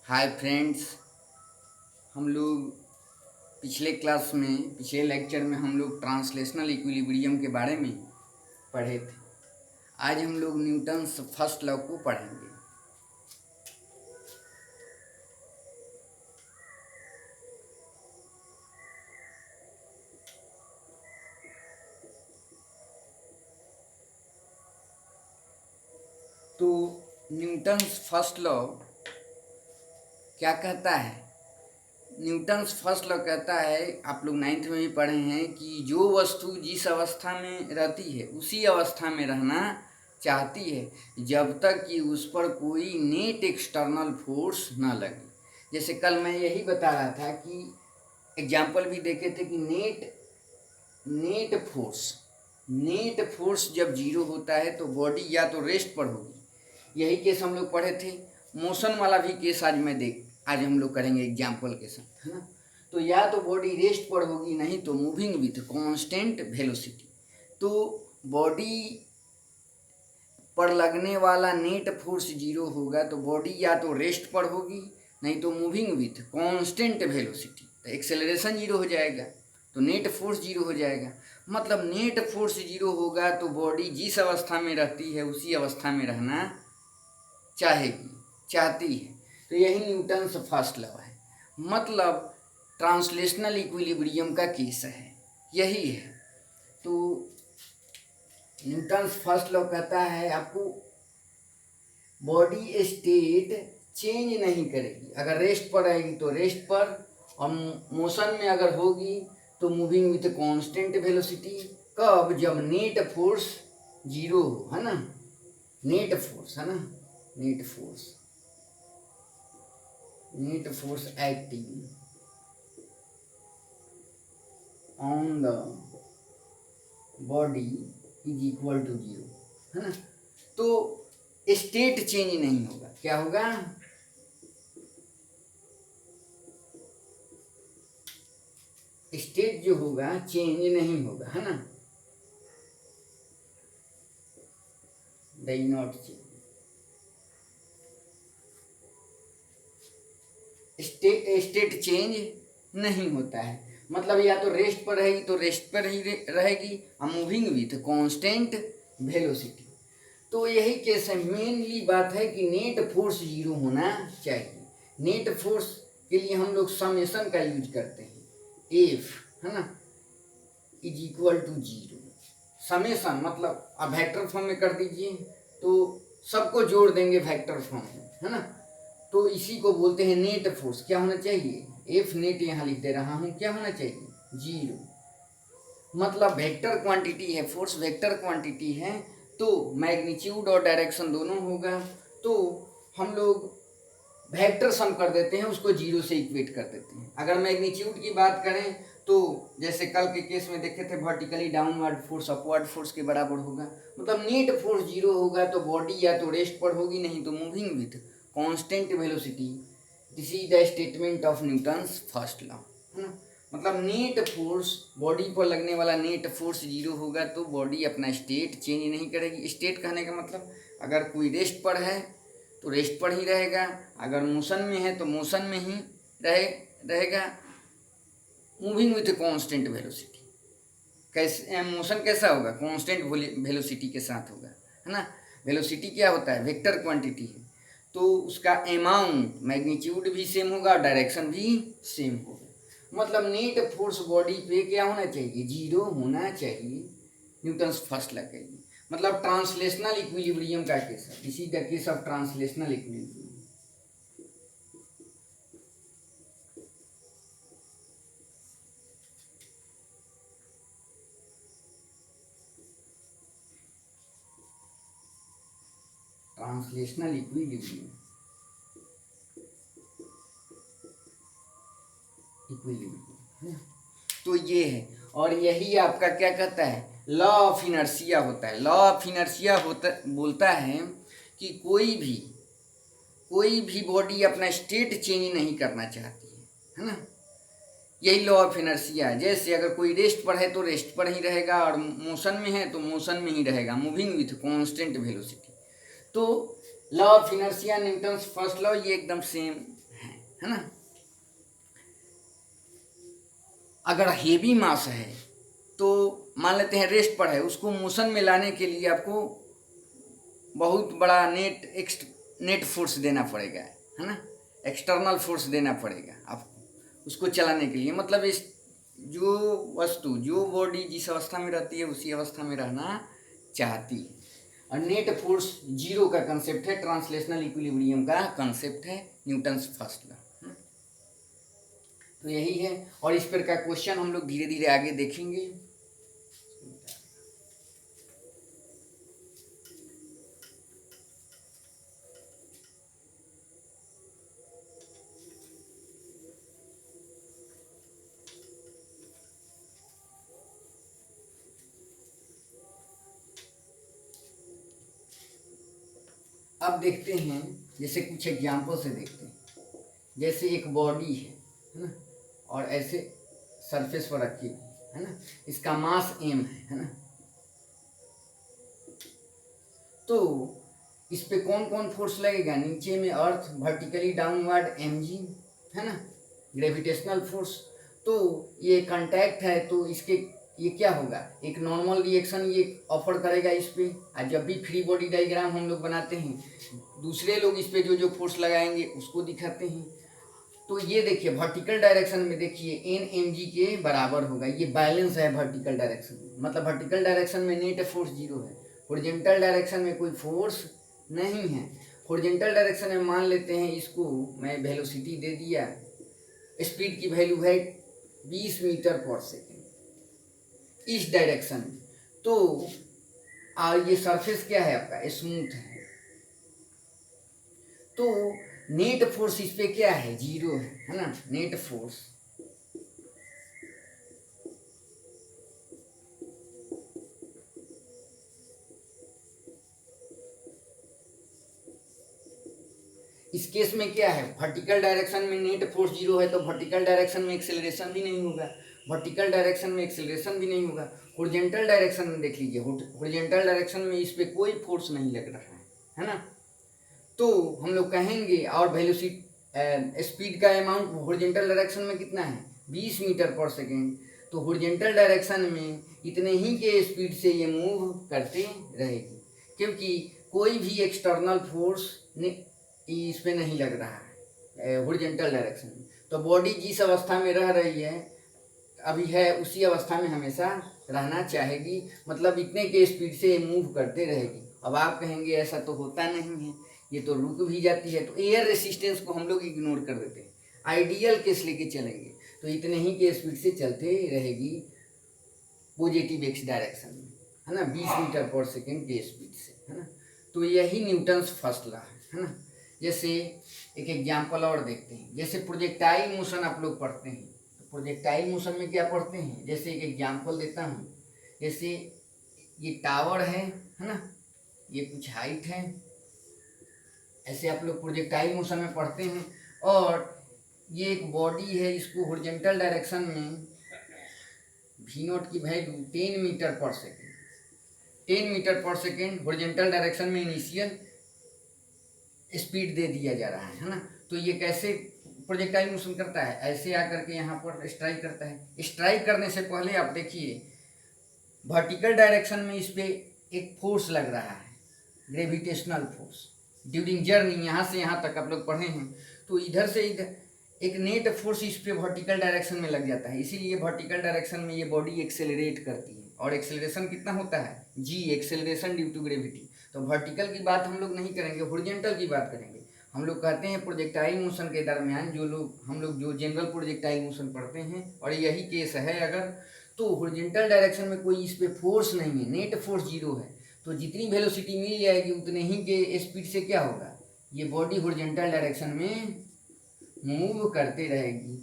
Hi friends. हम लोग पिछले लेक्चर में हम लोग ट्रांसलेशनल इक्विलिब्रियम के बारे में पढ़े थे। आज हम लोग न्यूटन्स फर्स्ट लॉ को पढ़ेंगे। तो न्यूटन्स फर्स्ट लॉ क्या कहता है? न्यूटन्स फर्स्ट लॉ कहता है, आप लोग 9th में भी पढ़े हैं, कि जो वस्तु जिस अवस्था में रहती है उसी अवस्था में रहना चाहती है जब तक कि उस पर कोई नेट एक्सटर्नल फोर्स ना लगे। जैसे कल मैं यही बता रहा था कि एग्जाम्पल भी देखे थे कि नेट फोर्स जब जीरो होता है तो बॉडी या तो रेस्ट पर होगी। यही केस हम लोग पढ़े थे। मोशन वाला भी केस आज हम लोग करेंगे एग्जाम्पल के साथ, है ना। तो या तो बॉडी रेस्ट पर होगी, नहीं तो मूविंग विथ कांस्टेंट वेलोसिटी। तो बॉडी पर लगने वाला नेट फोर्स जीरो होगा तो बॉडी या तो रेस्ट पर होगी, नहीं तो मूविंग विथ कांस्टेंट वेलोसिटी। तो एक्सेलरेशन जीरो हो जाएगा, तो नेट फोर्स जीरो हो जाएगा। मतलब नेट फोर्स जीरो होगा तो बॉडी जिस अवस्था में रहती है उसी अवस्था में रहना चाहती है। तो यही न्यूटन्स फर्स्ट लॉ है, मतलब ट्रांसलेशनल इक्विलिब्रियम का केस है, यही है। तो न्यूटन्स फर्स्ट लॉ कहता है आपको बॉडी स्टेट चेंज नहीं करेगी। अगर रेस्ट पर रहेगी तो रेस्ट पर, और मोशन में अगर होगी तो मूविंग विथ कांस्टेंट वेलोसिटी। कब? जब नेट फोर्स जीरो हो, है ना। Net force acting on the body is equal to zero, है ना। तो स्टेट चेंज नहीं होगा। क्या होगा? स्टेट जो होगा चेंज नहीं होगा, है ना। Does not change. State change नहीं होता है, मतलब या तो रेस्ट पर रहेगी तो रेस्ट पर ही रहेगी, और मूविंग विथ कांस्टेंट वेलोसिटी। तो यही केस है। मेनली बात है कि नेट फोर्स जीरो होना चाहिए। नेट फोर्स के लिए हम लोग समेशन का यूज करते हैं, एफ, है ना, is equal to zero. Summation मतलब अब वेक्टर फॉर्म में कर दीजिए तो सबको जोड़ देंगे वेक्टर फॉर्म में, है ना। तो इसी को बोलते हैं नेट फोर्स। क्या होना चाहिए? एफ नेट यहाँ लिख दे रहा हूँ, क्या होना चाहिए? जीरो। मतलब वेक्टर क्वांटिटी है, फोर्स वेक्टर क्वांटिटी है, तो मैग्नीट्यूड और डायरेक्शन दोनों होगा। तो हम लोग वेक्टर सम कर देते हैं, उसको जीरो से इक्वेट कर देते हैं। अगर मैग्नीट्यूड की बात करें तो जैसे कल के केस में देखे थे, vertically downward force upward force के बराबर होगा। मतलब नेट फोर्स जीरो होगा तो बॉडी या तो रेस्ट पर होगी, नहीं तो moving with constant velocity. This is the statement of Newton's first law, है ना। मतलब नेट फोर्स, बॉडी पर लगने वाला नेट फोर्स जीरो होगा तो बॉडी अपना स्टेट चेंज नहीं करेगी। स्टेट कहने का मतलब अगर कोई रेस्ट पर है तो रेस्ट पर ही रहेगा, अगर मोशन में है तो मोशन में ही रहेगा, मूविंग विथ कांस्टेंट वेलोसिटी। कैसे मोशन कैसा होगा? कांस्टेंट वेलोसिटी के साथ होगा, है ना। वेलोसिटी क्या होता है? वेक्टर क्वांटिटी है, तो उसका अमाउंट मैग्नीट्यूड भी सेम होगा और डायरेक्शन भी सेम होगा। मतलब नेट फोर्स बॉडी पे क्या होना चाहिए? जीरो होना चाहिए। न्यूटन्स फर्स्ट लॉ कहिए, मतलब ट्रांसलेशनल इक्विलिब्रियम का केस है। This is the case of translational equilibrium. Translational equilibrium तो ये है, और यही आपका क्या कहता है? लॉ ऑफ इनर्शिया होता है। लॉ ऑफ इनर्शिया बोलता है कि कोई भी बॉडी अपना स्टेट चेंज नहीं करना चाहती है ना। यही लॉ ऑफ इनर्शिया है। जैसे अगर कोई रेस्ट पर है तो रेस्ट पर ही रहेगा, और मोशन में है तो मोशन में ही रहेगा, मूविंग विथ कांस्टेंट वेलोसिटी। तो law of inertia, Newton's first law, ये एकदम सेम है। है ना। अगर हेवी मास है तो मान लेते हैं रेस्ट पर है, उसको मोशन में लाने के लिए आपको बहुत बड़ा नेट फोर्स देना पड़ेगा, है ना, एक्सटर्नल फोर्स देना पड़ेगा आपको उसको चलाने के लिए। मतलब इस जो वस्तु, जो बॉडी जिस अवस्था में रहती है उसी अवस्था में रहना चाहती है। और नेट फोर्स जीरो का कंसेप्ट है, ट्रांसलेशनल इक्विलिब्रियम का कंसेप्ट है, न्यूटन्स फर्स्ट लॉ। तो यही है, और इस पर का क्वेश्चन हम लोग धीरे धीरे आगे देखेंगे। अब देखते हैं, जैसे कुछ एग्जाम्पल से देखते हैं। जैसे एक बॉडी है ना, और ऐसे सरफेस पर रखी हुई है ना, इसका मास m है ना। तो इस पे कौन कौन फोर्स लगेगा? नीचे में अर्थ, वर्टिकली डाउनवर्ड mg है ना, ग्रेविटेशनल फोर्स। तो ये कांटेक्ट है तो इसके ये क्या होगा, एक नॉर्मल रिएक्शन ये ऑफर करेगा इस पे। और जब भी फ्री बॉडी डायग्राम हम लोग बनाते हैं, दूसरे लोग इस पे जो जो फोर्स लगाएंगे उसको दिखाते हैं। तो ये देखिए वर्टिकल डायरेक्शन में देखिए एन एम जी के बराबर होगा, ये बैलेंस है वर्टिकल डायरेक्शन में। मतलब वर्टिकल डायरेक्शन में नेट फोर्स जीरो है, हॉरिजॉन्टल डायरेक्शन में कोई फोर्स नहीं है। हॉरिजॉन्टल डायरेक्शन में मान लेते हैं, इसको मैं वेलोसिटी दे दिया, स्पीड की वैल्यू है 20 मीटर पर सेकेंड इस डायरेक्शन में। तो ये सरफेस क्या है आपका, स्मूथ है। तो नेट फोर्स इस पे क्या है, जीरो है ना, नेट फोर्स। इस केस में क्या है, वर्टिकल डायरेक्शन में नेट फोर्स जीरो है तो वर्टिकल डायरेक्शन में एक्सेलरेशन भी नहीं होगा, वर्टिकल डायरेक्शन में एक्सेलरेशन भी नहीं होगा। हॉरिजॉन्टल डायरेक्शन में देख लीजिए, हॉरिजॉन्टल डायरेक्शन में इस पे कोई फोर्स नहीं लग रहा है ना। तो हम लोग कहेंगे, और वेलोसिटी स्पीड का अमाउंट हॉरिजॉन्टल डायरेक्शन में कितना है, 20 मीटर पर सेकेंड। तो हॉरिजॉन्टल डायरेक्शन में इतने ही के स्पीड से ये मूव करते रहेगी, क्योंकि कोई भी एक्सटर्नल फोर्स इस पे नहीं लग रहा है हॉरिजॉन्टल डायरेक्शन में। तो बॉडी जिस अवस्था में रह रही है अभी है, उसी अवस्था में हमेशा रहना चाहेगी, मतलब इतने के स्पीड से मूव करते रहेगी। अब आप कहेंगे ऐसा तो होता नहीं है, ये तो रुक भी जाती है। तो एयर रेसिस्टेंस को हम लोग इग्नोर कर देते हैं, आइडियल केस लेके चलेंगे तो इतने ही के स्पीड से चलते रहेगी पॉजिटिव एक्स डायरेक्शन में, है ना, 20 मीटर पर सेकेंड के स्पीड से, है ना। तो यही न्यूटन्स फर्स्ट लॉ है ना। जैसे एक एग्जाम्पल और देखते हैं, जैसे प्रोजेक्टाइल मोशन आप लोग पढ़ते हैं, तो प्रोजेक्टाइल मोशन में क्या पढ़ते हैं, जैसे एक एग्जाम्पल देता हूँ। जैसे ये टावर है ना, ये कुछ हाइट है, ऐसे आप लोग प्रोजेक्टाइल मोशन में पढ़ते हैं। और ये एक बॉडी है, इसको हॉरिजॉन्टल डायरेक्शन में वी नॉट की वैल्यू 10 मीटर पर सेकेंड, 10 मीटर पर सेकेंड हॉरिजॉन्टल डायरेक्शन में इनिशियल स्पीड दे दिया जा रहा है ना। तो ये कैसे प्रोजेक्टाइल मोशन करता है, ऐसे आकर के यहाँ पर स्ट्राइक करता है। स्ट्राइक करने से पहले आप देखिए वर्टिकल डायरेक्शन में इस पर एक फोर्स लग रहा है, ग्रेविटेशनल फोर्स ड्यूरिंग जर्नी, यहाँ से यहाँ तक आप लोग पढ़े हैं। तो इधर से इधर एक नेट फोर्स इस पे वर्टिकल डायरेक्शन में लग जाता है, इसीलिए वर्टिकल डायरेक्शन में ये बॉडी एक्सेलरेट करती है। और एक्सेलरेशन कितना होता है, जी, एक्सेलरेशन ड्यू टू ग्रेविटी। तो वर्टिकल की बात हम लोग नहीं करेंगे, हॉरिजॉन्टल की बात करेंगे। हम लोग कहते हैं प्रोजेक्टाइल मोशन के दरमियान हम लोग जो जनरल प्रोजेक्टाइल मोशन पढ़ते हैं, और यही केस है अगर, तो हॉरिजॉन्टल डायरेक्शन में कोई इस पर फोर्स नहीं है, नेट फोर्स जीरो है। तो जितनी वेलोसिटी मिल जाएगी उतने ही के स्पीड से क्या होगा, ये बॉडी हॉरिजॉन्टल डायरेक्शन में मूव करते रहेगी।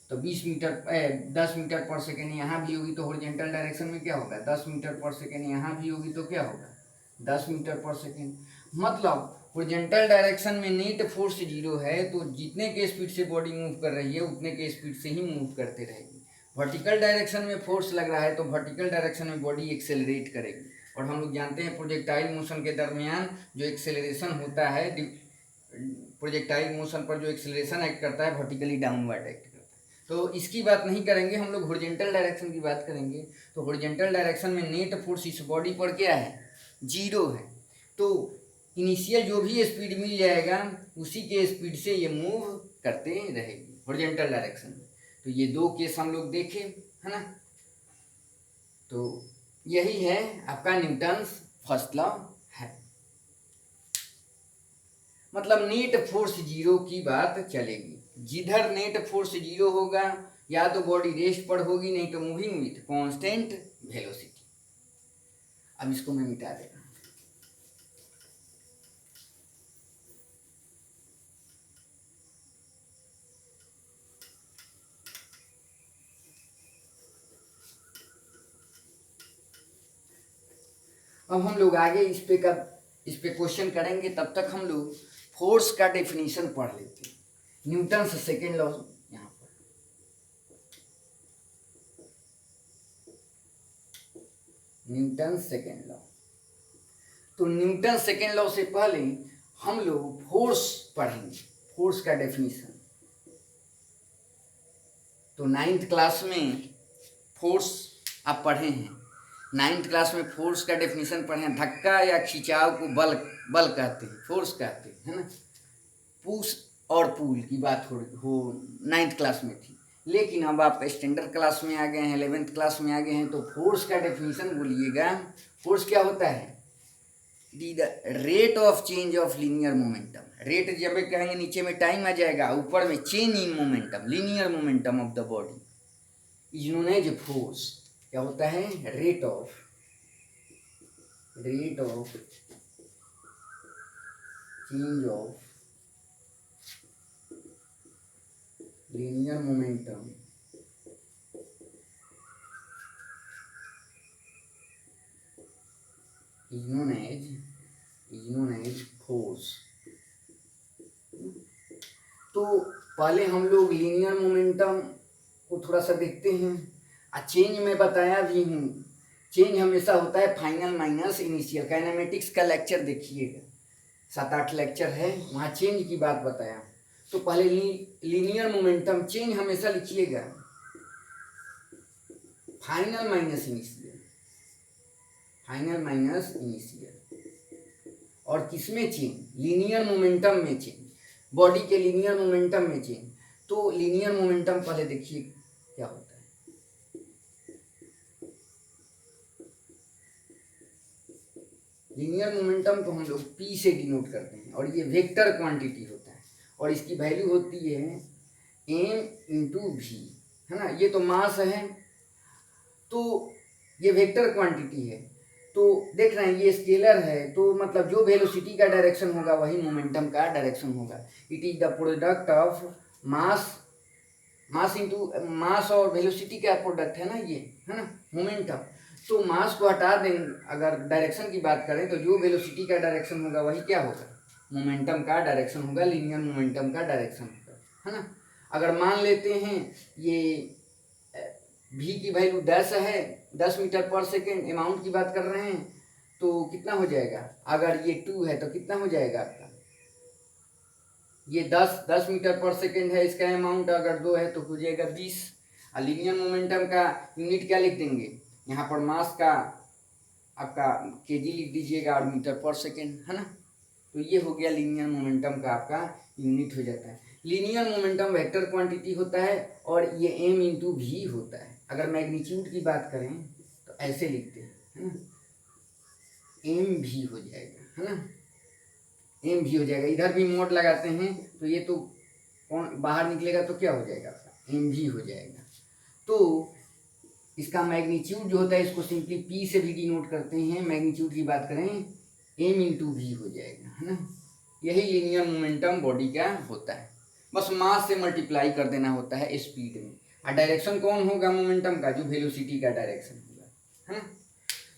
तो 10 मीटर पर सेकेंड यहाँ भी होगी तो हॉरिजॉन्टल डायरेक्शन में क्या होगा, 10 मीटर पर सेकेंड यहाँ भी होगी तो क्या होगा, 10 मीटर पर सेकेंड। मतलब हॉरिजॉन्टल डायरेक्शन में नेट फोर्स जीरो है, तो जितने के स्पीड से बॉडी मूव कर रही है उतने के स्पीड से ही मूव करते रहेगी। वर्टिकल डायरेक्शन में फोर्स लग रहा है तो वर्टिकल डायरेक्शन में बॉडी एक्सेलरेट करेगी। और हम लोग जानते हैं प्रोजेक्टाइल मोशन के दरमियान जो एक्सेलरेशन होता है प्रोजेक्टाइल मोशन पर जो एक्सेलरेशन एक्ट करता है वर्टिकली डाउनवर्ड एक्ट करता है। तो इसकी बात नहीं करेंगे, हम लोग हॉरिजॉन्टल डायरेक्शन की बात करेंगे। तो हॉरिजॉन्टल डायरेक्शन में नेट फोर्स इस बॉडी पर क्या है, 0 है। तो इनिशियल जो भी स्पीड मिल जाएगा उसी के स्पीड से ये मूव करते रहेगी हॉरिजॉन्टल डायरेक्शन में। तो ये 2 केस हम लोग देखे, है ना। तो यही है आपका न्यूटन्स फर्स्ट लॉ है। मतलब नेट फोर्स 0 की बात चलेगी। जिधर नेट फोर्स 0 होगा या तो बॉडी रेस्ट पर होगी, नहीं तो मूविंग विथ कांस्टेंट वेलोसिटी। अब इसको मैं मिटा देगा। अब हम लोग आगे इस पे क्वेश्चन करेंगे, तब तक हम लोग फोर्स का डेफिनेशन पढ़ लेते हैं। न्यूटन्स सेकेंड लॉ, यहाँ पर न्यूटन्स सेकेंड लॉ। तो न्यूटन सेकेंड लॉ से पहले हम लोग फोर्स पढ़ेंगे, फोर्स का डेफिनेशन। तो 9th क्लास में फोर्स आप पढ़े हैं, 9th क्लास में फोर्स का डेफिनेशन पढ़े हैं। धक्का या खिंचाव को बल कहते हैं, फोर्स कहते हैं, है ना। पुश और पुल की बात हो 9th क्लास में थी। लेकिन अब आप स्टैंडर्ड क्लास में आ गए हैं, 11th क्लास में आ गए हैं, तो फोर्स का डेफिनेशन बोलिएगा। फोर्स क्या होता है, the rate of change of linear momentum. Rate जब कहेंगे नीचे में टाइम आ जाएगा, ऊपर में change in momentum, linear momentum of the body is known as force. क्या होता है, rate of change of linear momentum is known as force. तो पहले हम लोग लीनियर मोमेंटम को थोड़ा सा देखते हैं। चेंज में बताया भी हूँ, चेंज हमेशा होता है फाइनल माइनस इनिशियल। काइनेमेटिक्स का लेक्चर देखिएगा, 7-8 लेक्चर है, वहाँ चेंज की बात बताया। तो पहले लीनियर मोमेंटम चेंज हमेशा लिखिएगा final minus initial, final minus initial. और किसमें चेंज, लीनियर मोमेंटम में चेंज, बॉडी के लीनियर मोमेंटम में चेंज। तो लीनियर मोमेंटम पहले देखिए क्या होता है। लीनियर मोमेंटम को हम लोग P से डिनोट करते हैं, और ये वेक्टर क्वांटिटी होता है, और इसकी वैल्यू होती है m/v, है ना। ये तो मास है, तो ये वेक्टर क्वांटिटी है। तो देख रहे हैं ये स्केलर है, तो मतलब जो वेलोसिटी का डायरेक्शन होगा वही मोमेंटम का डायरेक्शन होगा। It is the product of mass और वेलोसिटी का प्रोडक्ट है ना ये, है ना, मोमेंटम। तो मास को हटा दें, अगर डायरेक्शन की बात करें तो जो वेलोसिटी का डायरेक्शन होगा वही क्या होगा, मोमेंटम का डायरेक्शन होगा, लीनियर मोमेंटम का डायरेक्शन होगा, है ना। अगर मान लेते हैं ये v की वैल्यू 10 है, 10 मीटर पर सेकेंड, अमाउंट की बात कर रहे हैं, तो कितना हो जाएगा। अगर ये 2 है तो कितना हो जाएगा आपका, ये 10 मीटर पर सेकेंड है इसका अमाउंट, अगर 2 है तो हो जाएगा 20। और लीनियर मोमेंटम का यूनिट क्या लिख देंगे, यहाँ पर मास का आपका केजी लिख दीजिएगा और मीटर पर सेकेंड, है ना। तो ये हो गया लीनियर मोमेंटम का आपका यूनिट हो जाता है। लीनियर मोमेंटम वेक्टर क्वांटिटी होता है, और ये m/v होता है। अगर मैग्नीट्यूड की बात करें तो ऐसे लिखते हैं, है ना, mv हो जाएगा, है ना, mv हो जाएगा। इधर भी मोड लगाते हैं तो ये तो कौन बाहर निकलेगा तो क्या हो जाएगा आपका, mv हो जाएगा। तो इसका मैग्नीट्यूड जो होता है इसको सिंपली p से भी डिनोट करते हैं। मैग्नीट्यूड की बात करें m/v हो जाएगा, है ना। यही लीनियर मोमेंटम बॉडी का होता है, बस मास से मल्टीप्लाई कर देना होता है स्पीड में। और डायरेक्शन कौन होगा मोमेंटम का, जो वेलोसिटी का डायरेक्शन होगा, है ना।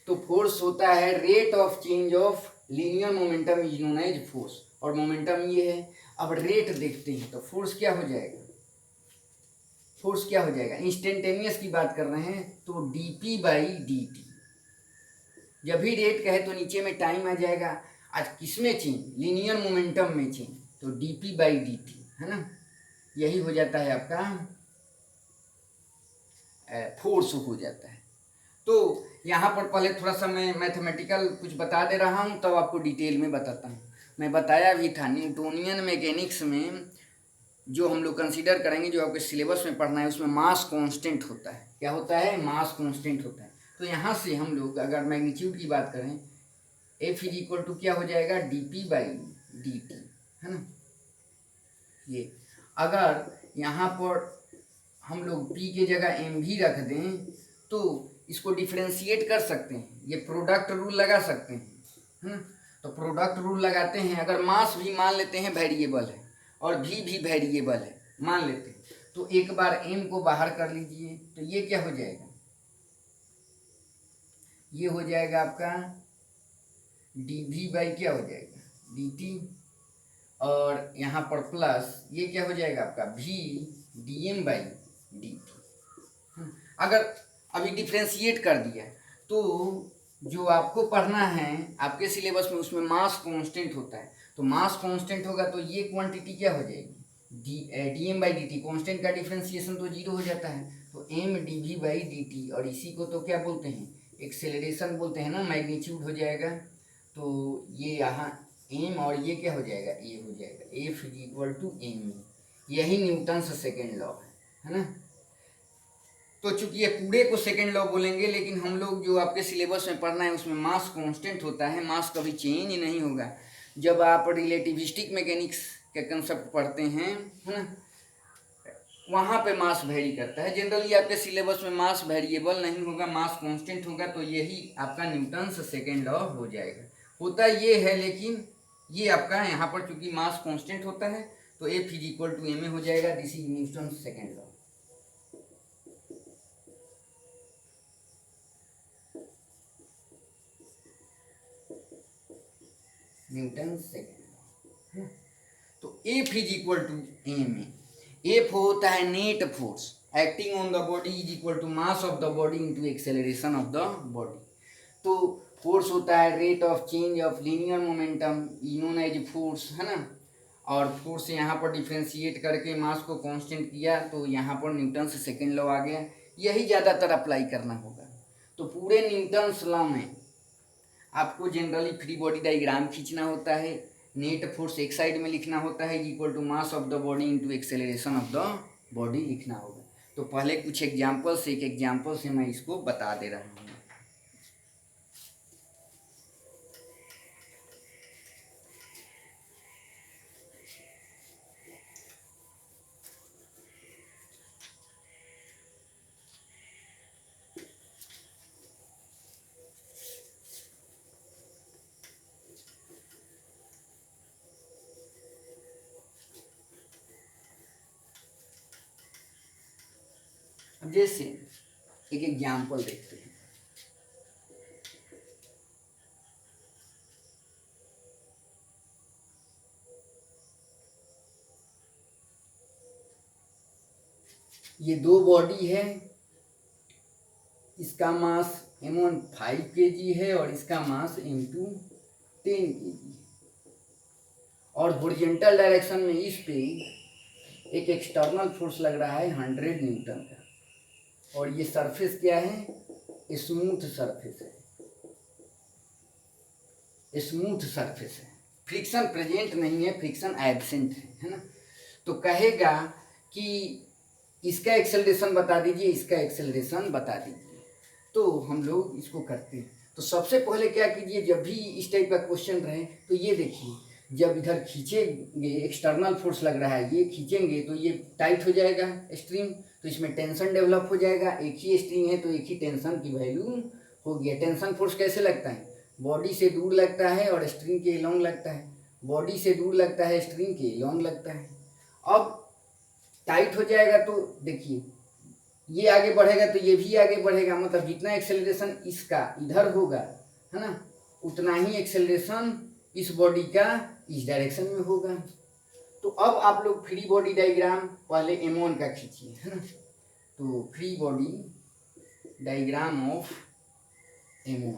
तो फोर्स होता है rate of change of linear momentum is known as force, और मोमेंटम ये है। अब रेट देखते हैं तो फोर्स क्या हो जाएगा, फोर्स क्या हो जाएगा, इंस्टेंटेनियस की बात कर रहे हैं तो dp/dt। जब भी रेट कहे तो नीचे में टाइम आ जाएगा। आज किस में चेंज, लीनियर मोमेंटम में चेंज, तो dp/dt है ना, यही हो जाता है आपका फोर्स हो जाता है। तो यहाँ पर पहले थोड़ा सा मैं मैथमेटिकल कुछ बता दे रहा हूँ, तब आपको डिटेल में बताता हूँ। मैं बताया भी था न्यूटोनियन मैकेनिक्स में जो हम लोग कंसीडर करेंगे, जो आपके सिलेबस में पढ़ना है, उसमें मास कांस्टेंट होता है। क्या होता है? मास कांस्टेंट होता है। तो यहाँ से हम लोग अगर मैग्नीट्यूड की बात करें, F इज इक्वल टू क्या हो जाएगा? dp/dt है ना। ये अगर यहाँ पर हम लोग p के जगह m भी रख दें तो इसको डिफ्रेंशिएट कर सकते हैं, ये प्रोडक्ट रूल लगा सकते हैं, है ना। तो प्रोडक्ट रूल लगाते हैं, अगर मास भी मान लेते हैं वेरिएबल है और भी वेरिएबल है मान लेते हैं, तो एक बार m को बाहर कर लीजिए, तो ये क्या हो जाएगा? ये हो जाएगा आपका dv क्या हो जाएगा? dt, और यहाँ पर प्लस ये क्या हो जाएगा आपका? v dm/dt। अगर अभी डिफ्रेंशिएट कर दिया तो जो आपको पढ़ना है आपके सिलेबस में, उसमें मास कांस्टेंट होता है। तो मास कांस्टेंट होगा तो ये क्वांटिटी क्या हो जाएगी? dm/dt। कांस्टेंट का डिफ्रेंशिएशन तो जीरो हो जाता है, तो m dv/dt, और इसी को तो क्या बोलते हैं? एक्सेलरेशन बोलते हैं ना, मैग्नीट्यूड हो जाएगा। तो ये यहाँ m और ये क्या हो जाएगा? a हो जाएगा। F is equal to m, यही न्यूटन्स सेकेंड लॉ है ना। तो चूंकि ये पूरे को सेकेंड लॉ बोलेंगे, लेकिन हम लोग जो आपके सिलेबस में पढ़ना है उसमें मास कांस्टेंट होता है, मास कभी चेंज नहीं होगा। जब आप रिलेटिविस्टिक मैकेनिक्स के कंसेप्ट पढ़ते हैं, है ना, वहाँ पे मास वेरी करता है। जनरली आपके सिलेबस में मास वेरिएबल नहीं होगा, मास कांस्टेंट होगा, तो यही आपका न्यूटन्स सेकेंड लॉ हो जाएगा। होता ये है, लेकिन ये आपका यहाँ पर चूंकि मास कांस्टेंट होता है तो F is equal to ma हो जाएगा। This is Newton's second law. Newton second law. तो F is equal to ma। F होता है net force acting on the body is equal to mass of the body into acceleration of the body. तो force होता है rate of change of linear momentum, known as force, है ना। और force यहाँ पर डिफ्रेंशिएट करके मास को कांस्टेंट किया, तो यहाँ पर न्यूटन्स सेकेंड लॉ आ गया। यही ज़्यादातर अप्लाई करना होगा। तो पूरे न्यूटन्स लॉ में आपको जनरली फ्री बॉडी डायग्राम खींचना होता है, नेट फोर्स एक साइड में लिखना होता है equal to mass of the body into acceleration of the body लिखना होगा। तो पहले कुछ एग्जांपल से, एक एग्जांपल से मैं इसको बता दे रहा हूँ। अब जैसे एक एग्जांपल देखते हैं। ये दो बॉडी है, इसका मास m1 5 kg है और इसका मास m2 10 kg है, और हॉरिजॉन्टल डायरेक्शन में इस पे एक एक्सटर्नल फोर्स लग रहा है 100 न्यूटन का, और ये सरफेस क्या है? स्मूथ सरफेस है, स्मूथ सरफेस है, फ्रिक्शन प्रेजेंट नहीं है, फ्रिक्शन एब्सेंट है ना। तो कहेगा कि इसका एक्सेलरेशन बता दीजिए, इसका एक्सेलरेशन बता दीजिए। तो हम लोग इसको करते हैं। तो सबसे पहले क्या कीजिए, जब भी इस टाइप का क्वेश्चन रहे तो ये देखिए, जब इधर खींचेंगे, एक्सटर्नल फोर्स लग रहा है, ये खींचेंगे तो ये टाइट हो जाएगा स्ट्रिंग, तो इसमें टेंशन डेवलप हो जाएगा। एक ही स्ट्रिंग है तो एक ही टेंशन की वैल्यू हो गया। टेंशन फोर्स कैसे लगता है? बॉडी से दूर लगता है और स्ट्रिंग के लॉन्ग लगता है, बॉडी से दूर लगता है, स्ट्रिंग के लॉन्ग लगता है। अब टाइट हो जाएगा तो देखिए, ये आगे बढ़ेगा तो ये भी आगे बढ़ेगा, मतलब जितना एक्सेलरेशन इसका इधर होगा, है ना, उतना ही एक्सेलरेशन इस बॉडी का इस डायरेक्शन में होगा। तो अब आप लोग फ्री बॉडी डायग्राम पहले m1 का खींचिए, है ना। तो free body diagram of m1,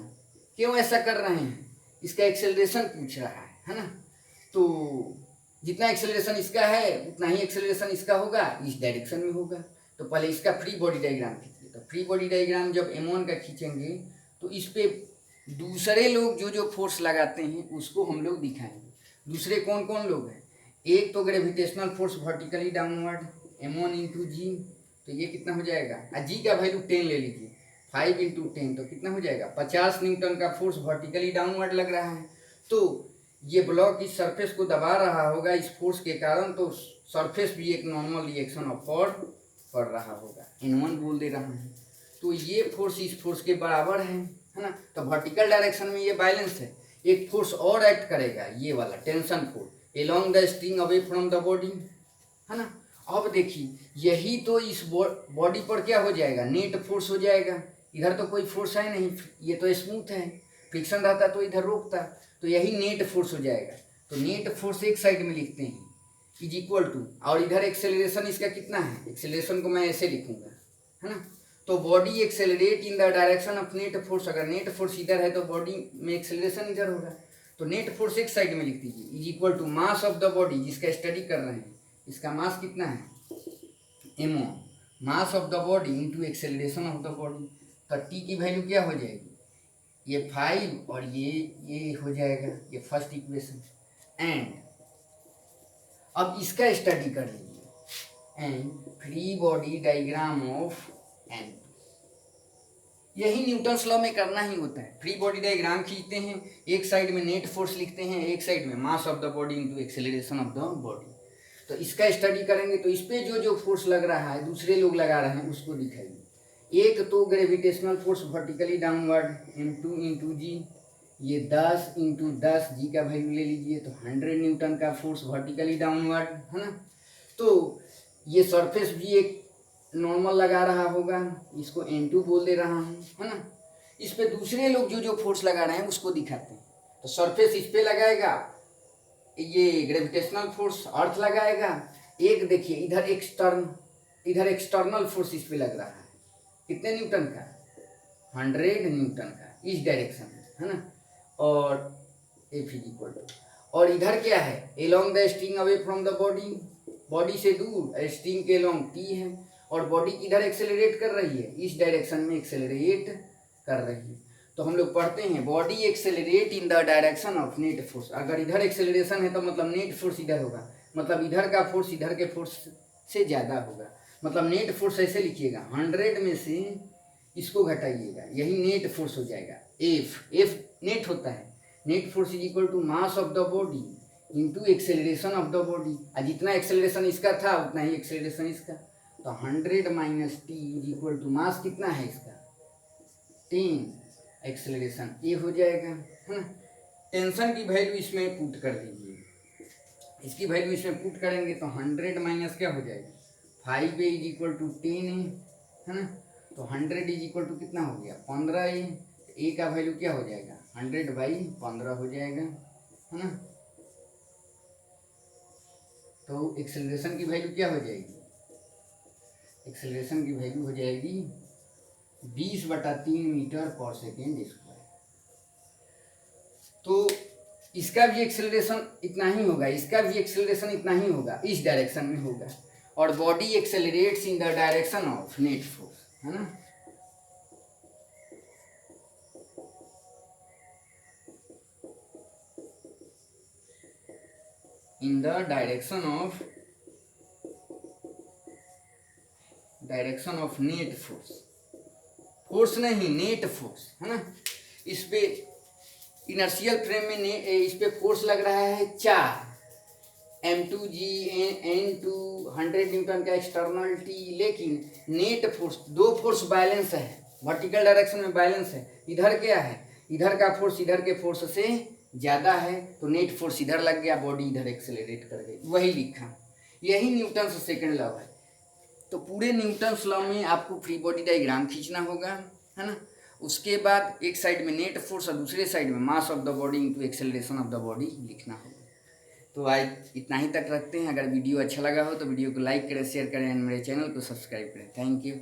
क्यों ऐसा कर रहे हैं? इसका एक्सेलरेशन पूछ रहा है ना। तो जितना एक्सेलरेशन इसका है उतना ही एक्सेलरेशन इसका होगा, इस डायरेक्शन में होगा। तो पहले इसका फ्री बॉडी डायग्राम खींचिए। तो फ्री बॉडी डायग्राम जब m1 का खींचेंगे तो इस पे दूसरे लोग जो जो फोर्स लगाते हैं उसको हम लोग दिखाएंगे। दूसरे कौन कौन लोग हैं? एक तो gravitational force vertically downward m1 into g, तो ये कितना हो जाएगा, जी का वैल्यू 10 ले लीजिए, 5 इंटू 10 तो कितना हो जाएगा, 50 न्यूटन का फोर्स वर्टिकली डाउनवर्ड लग रहा है। तो ये ब्लॉक इस सरफेस को दबा रहा होगा इस फोर्स के कारण, तो सरफेस भी एक नॉर्मल रिएक्शन ऑफ फॉर्म कर रहा होगा, N1 बोल दे रहा है। तो ये फोर्स इस फोर्स के बराबर है ना। तो वर्टिकल डायरेक्शन में ये बैलेंस है। एक फोर्स और एक्ट करेगा, ये वाला tension force along the string away from the body, है ना। अब देखिए यही तो इस बॉडी पर क्या हो जाएगा, नेट फोर्स हो जाएगा। इधर तो कोई फोर्स है नहीं, ये तो स्मूथ है, फ्रिक्शन रहता तो इधर रोकता, तो यही नेट फोर्स हो जाएगा। तो नेट फोर्स एक साइड में लिखते हैं इज इक्वल टू, और इधर एक्सेलरेशन इसका कितना है, एक्सेलरेशन को मैं ऐसे लिखूंगा, है ना। तो body accelerate in the direction of net force, अगर नेट फोर्स इधर है तो बॉडी में एक्सेलरेशन इधर होगा। तो नेट फोर्स एक साइड में लिख दीजिए is equal to mass of the body, जिसका स्टडी कर रहे हैं इसका मास कितना है m1, mass of the body into acceleration of the body. तो टी की वैल्यू क्या हो जाएगी, ये 5 और ये हो जाएगा, ये फर्स्ट इक्वेशन। एंड अब इसका स्टडी कर लीजिए, and free body diagram of N, यही न्यूटन्स लॉ में करना ही होता है। फ्री बॉडी डायग्राम खींचते हैं, एक साइड में नेट फोर्स लिखते हैं, एक साइड में मास of the body into acceleration of the body. तो इसका स्टडी करेंगे तो इस पे जो जो फोर्स लग रहा है दूसरे लोग लगा रहे हैं उसको दिखाइए। एक तो gravitational force vertically downward m2 into g, ये 10 इंटू 10 जी का वैल्यू ले लीजिए, तो 100 न्यूटन का फोर्स वर्टिकली डाउनवर्ड, है ना। तो ये सरफेस भी एक नॉर्मल लगा रहा होगा, इसको n2 बोल दे रहा हूँ, है ना। इस पे दूसरे लोग जो जो फोर्स लगा रहे हैं उसको दिखाते हैं। तो सरफेस इस पे लगाएगा, ये ग्रेविटेशनल फोर्स अर्थ लगाएगा। एक देखिए इधर एक्सटर्नल फोर्स इस पे लग रहा है, कितने न्यूटन का, 100 न्यूटन का इस डायरेक्शन में, है ना। और F इज इक्वल टू, और इधर क्या है, along the string away from the body, body से दूर स्ट्रिंग के एलोंग T है, और बॉडी इधर एक्सेलरेट कर रही है, इस डायरेक्शन में एक्सेलरेट कर रही है। तो हम लोग पढ़ते हैं body accelerate in the direction of net force. अगर इधर एक्सेलरेशन है तो मतलब नेट फोर्स इधर होगा, मतलब इधर का फोर्स इधर के फोर्स से ज़्यादा होगा। मतलब नेट फोर्स ऐसे लिखिएगा, 100 में से इसको घटाइएगा, यही नेट फोर्स हो जाएगा। एफ नेट होता है, net force is equal to mass of the body into acceleration of the body, और जितना एक्सेलरेशन इसका था उतना ही एक्सेलरेशन इसका। तो 100 minus T is equal to mass कितना है इसका 10, एक्सेलरेशन ये हो जाएगा, है ना। टेंशन की वैल्यू इसमें पुट कर दीजिए, इसकी वैल्यू इसमें पुट करेंगे तो 100 माइनस क्या हो जाएगा 5 इज इक्वल टू 10 है ना। तो 100 इज इक्वल टू कितना हो गया 15 ए का वैल्यू क्या हो जाएगा 100/15 हो जाएगा, है ना। तो एक्सेलरेशन की वैल्यू क्या हो जाएगी, एक्सेलरेशन की वैल्यू हो जाएगी 20/3 मीटर पर सेकेंड स्क्वायर। तो इसका भी एक्सेलरेशन इतना ही होगा, इसका भी एक्सेलरेशन इतना ही होगा, इस डायरेक्शन में होगा। और body accelerates in the direction of net force, है ना। In the direction of net force, force नहीं नेट फोर्स, है ना। इस पे इनर्शियल फ्रेम में इस पे फोर्स लग रहा है 4 m2g n2 100 न्यूटन का एक्सटर्नल टी, लेकिन नेट फोर्स 2 फोर्स बैलेंस है, वर्टिकल डायरेक्शन में बैलेंस है। इधर क्या है, इधर का फोर्स इधर के फोर्स से ज़्यादा है, तो नेट फोर्स इधर लग गया, बॉडी इधर एक्सेलरेट कर गई, वही लिखा। यही न्यूटन्स सेकंड लॉ है। तो पूरे न्यूटन्स लॉ में आपको फ्री बॉडी डायग्राम खींचना होगा, है ना। उसके बाद एक साइड में नेट फोर्स और दूसरे साइड में मास of the body into acceleration of the body लिखना होगा। तो आज इतना ही तक रखते हैं। अगर वीडियो अच्छा लगा हो तो वीडियो को लाइक करें, शेयर करें एंड मेरे चैनल को सब्सक्राइब करें। Thank you.